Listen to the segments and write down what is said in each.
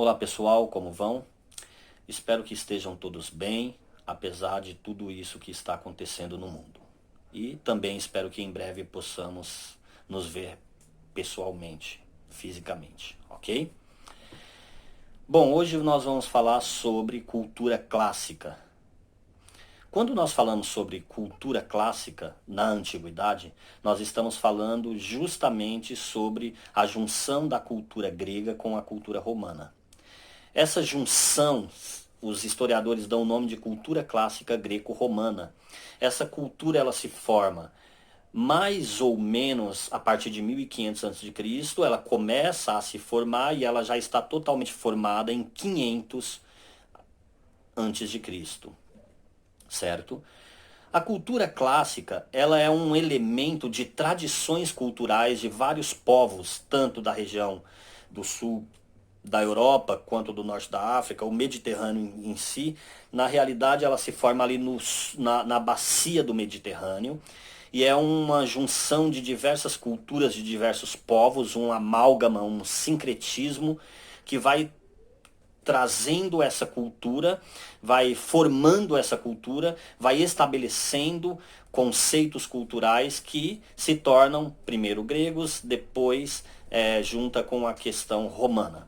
Olá pessoal, como vão? Espero que estejam todos bem, apesar de tudo isso que está acontecendo no mundo. E também espero que em breve possamos nos ver pessoalmente, fisicamente, ok? Bom, hoje nós vamos falar sobre cultura clássica. Quando nós falamos sobre cultura clássica na antiguidade, nós estamos falando justamente sobre a junção da cultura grega com a cultura romana. Essa junção, os historiadores dão o nome de cultura clássica greco-romana. Essa cultura ela se forma mais ou menos a partir de 1500 a.C., ela começa a se formar e ela já está totalmente formada em 500 antes de Cristo, certo? A cultura clássica, ela é um elemento de tradições culturais de vários povos, tanto da região do sul da Europa quanto do norte da África, o Mediterrâneo em si. Na realidade, ela se forma ali na bacia do Mediterrâneo e é uma junção de diversas culturas, de diversos povos, um amálgama, um sincretismo que vai trazendo essa cultura, vai formando essa cultura, vai estabelecendo conceitos culturais que se tornam primeiro gregos, depois junta com a questão romana.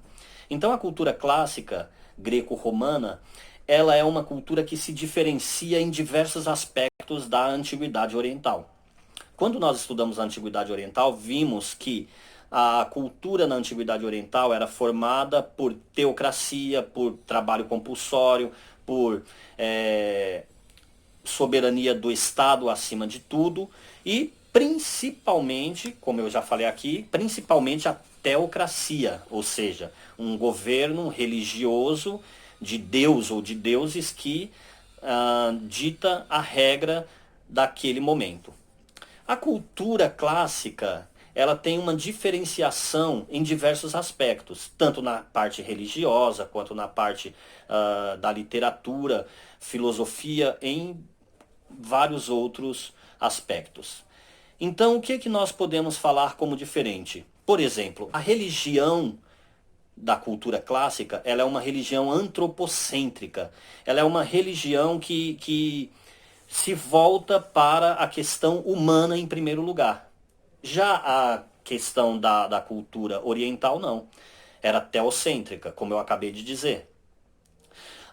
Então a cultura clássica greco-romana, ela é uma cultura que se diferencia em diversos aspectos da antiguidade oriental. Quando nós estudamos a Antiguidade Oriental, vimos que a cultura na Antiguidade Oriental era formada por teocracia, por trabalho compulsório, por soberania do Estado acima de tudo e principalmente, como eu já falei aqui, principalmente a teocracia, ou seja, um governo religioso de Deus ou de deuses que dita a regra daquele momento. A cultura clássica, ela tem uma diferenciação em diversos aspectos, tanto na parte religiosa, quanto na parte da literatura, filosofia, em vários outros aspectos. Então, o que, que nós podemos falar como diferente? Por exemplo, a religião da cultura clássica, ela é uma religião antropocêntrica. Ela é uma religião que se volta para a questão humana em primeiro lugar. Já a questão da cultura oriental, não. Era teocêntrica, como eu acabei de dizer.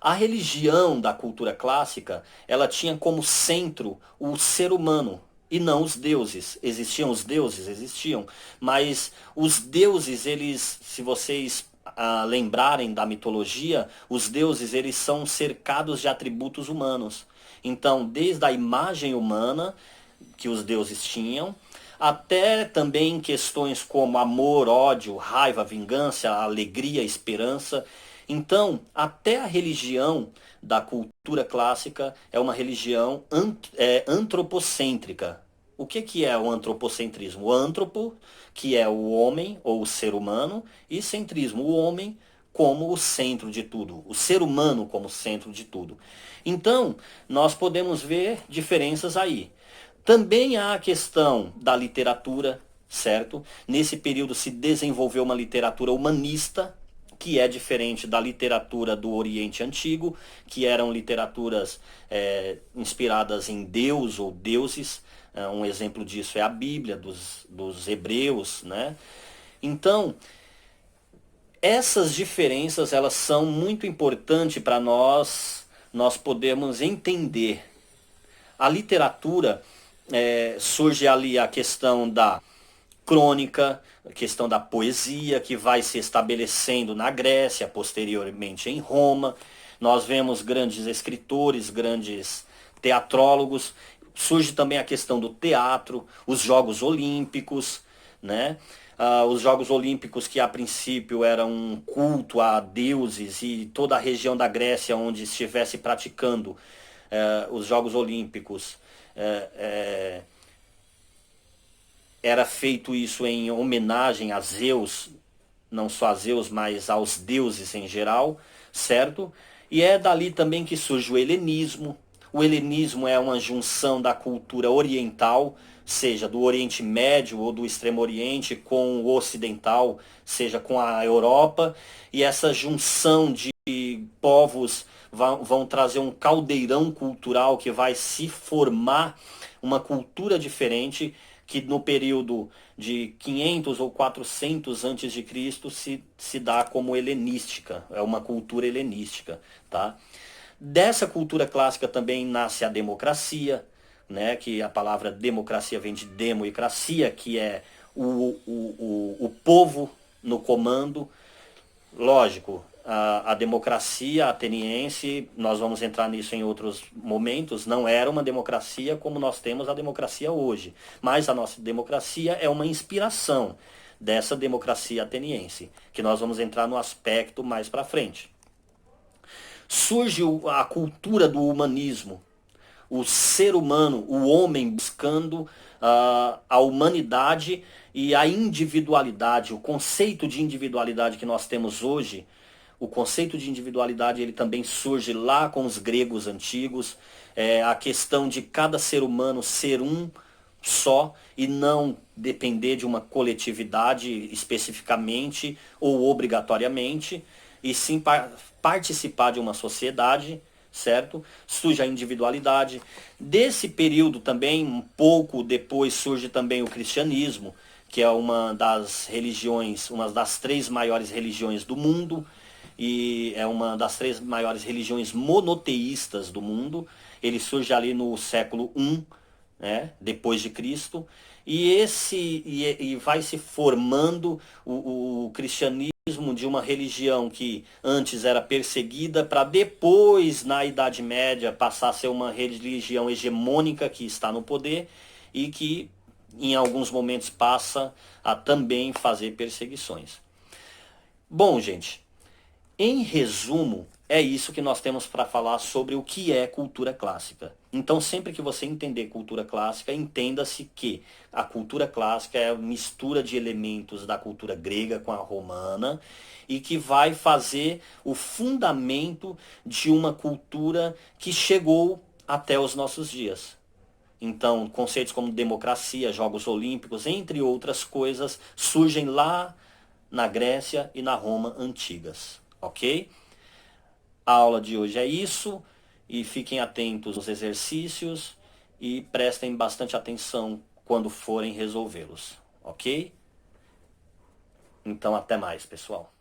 A religião da cultura clássica, ela tinha como centro o ser humano e não os deuses. Existiam os deuses? Existiam. Mas os deuses, eles, se vocês lembrarem da mitologia, os deuses, eles são cercados de atributos humanos. Então, desde a imagem humana que os deuses tinham, até também questões como amor, ódio, raiva, vingança, alegria, esperança. Então, até a religião da cultura clássica é uma religião antropocêntrica. O que, que é o antropocentrismo? O antropo, que é o homem ou o ser humano, e centrismo, o homem como o centro de tudo, o ser humano como centro de tudo. Então, nós podemos ver diferenças aí. Também há a questão da literatura, certo? Nesse período se desenvolveu uma literatura humanista, que é diferente da literatura do Oriente Antigo, que eram literaturas inspiradas em Deus ou deuses. Um exemplo disso é a Bíblia dos hebreus, né? Então, essas diferenças elas são muito importantes para nós podermos entender. A literatura surge ali a questão da crônica, a questão da poesia que vai se estabelecendo na Grécia, posteriormente em Roma. Nós vemos grandes escritores, grandes teatrólogos. Surge também a questão do teatro, os Jogos Olímpicos, né? Os Jogos Olímpicos que a princípio eram um culto a deuses e toda a região da Grécia onde estivesse praticando os Jogos Olímpicos era feito isso em homenagem a Zeus, não só a Zeus, mas aos deuses em geral, certo? E é dali também que surge o helenismo, O helenismo é uma junção da cultura oriental, seja do Oriente Médio ou do Extremo Oriente, com o ocidental, seja com a Europa, e essa junção de povos vão trazer um caldeirão cultural que vai se formar uma cultura diferente que no período de 500 ou 400 antes de Cristo se dá como helenística, é uma cultura helenística, tá? Dessa cultura clássica também nasce a democracia, né, que a palavra democracia vem de demo e cracia, que é o povo no comando. Lógico, a democracia ateniense, nós vamos entrar nisso em outros momentos, não era uma democracia como nós temos a democracia hoje. Mas a nossa democracia é uma inspiração dessa democracia ateniense, que nós vamos entrar no aspecto mais para frente. Surge a cultura do humanismo, o ser humano, o homem buscando a humanidade e a individualidade, o conceito de individualidade que nós temos hoje. O conceito de individualidade ele também surge lá com os gregos antigos, a questão de cada ser humano ser um só e não depender de uma coletividade especificamente ou obrigatoriamente, e sim participar de uma sociedade, certo? Surge a individualidade. Desse período também, um pouco depois, surge também o cristianismo, que é uma das religiões, uma das 3 maiores religiões do mundo, e é uma das 3 maiores religiões monoteístas do mundo. Ele surge ali no século I, né, depois de Cristo, e vai se formando o cristianismo de uma religião que antes era perseguida para depois, na Idade Média, passar a ser uma religião hegemônica que está no poder e que em alguns momentos passa a também fazer perseguições. Bom, gente, em resumo, é isso que nós temos para falar sobre o que é cultura clássica. Então, sempre que você entender cultura clássica, entenda-se que a cultura clássica é a mistura de elementos da cultura grega com a romana e que vai fazer o fundamento de uma cultura que chegou até os nossos dias. Então, conceitos como democracia, Jogos Olímpicos, entre outras coisas, surgem lá na Grécia e na Roma antigas, ok? A aula de hoje é isso, e fiquem atentos aos exercícios e prestem bastante atenção quando forem resolvê-los, ok? Então, até mais, pessoal.